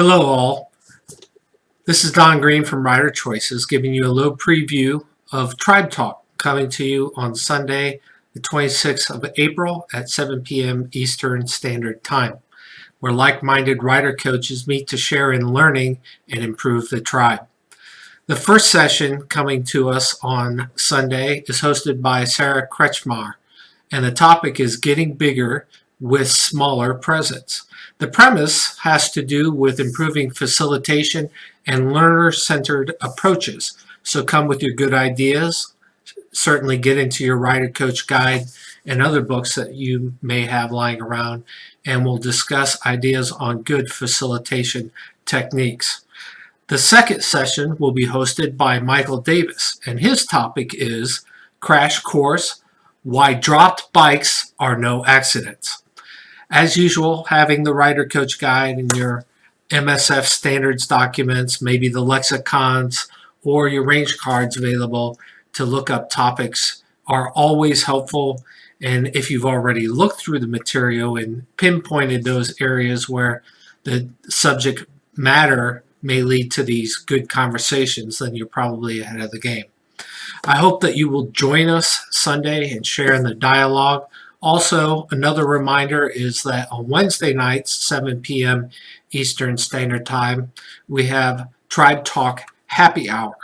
Hello all, this is Don Green from RiderChoices giving you a little preview of Tribe Talk coming to you on Sunday the 26th of April at 7 p.m. Eastern Standard Time, where like-minded rider coaches meet to share in learning and improve the tribe. The first session coming to us on Sunday is hosted by Sarah Kretchmar, and the topic is getting bigger with smaller presence. The premise has to do with improving facilitation and learner-centered approaches. So come with your good ideas. Certainly get into your Rider Coach Guide and other books that you may have lying around, and we'll discuss ideas on good facilitation techniques. The second session will be hosted by Michael Davis, and his topic is Crash Course: Why Dropped Bikes Are No Accidents. As usual, having the Rider Coach Guide and your MSF standards documents, maybe the lexicons or your range cards available to look up topics are always helpful. And if you've already looked through the material and pinpointed those areas where the subject matter may lead to these good conversations, then you're probably ahead of the game. I hope that you will join us Sunday and share in the dialogue. Also, another reminder is that on Wednesday nights, 7 p.m. Eastern Standard Time, we have Tribe Talk Happy Hour.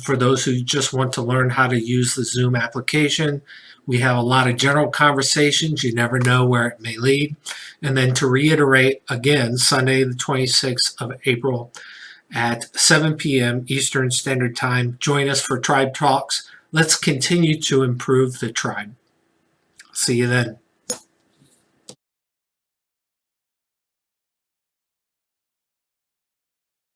For those who just want to learn how to use the Zoom application, we have a lot of general conversations. You never know where it may lead. And then to reiterate again, Sunday the 26th of April at 7 p.m. Eastern Standard Time, join us for Tribe Talks. Let's continue to improve the tribe. See you then.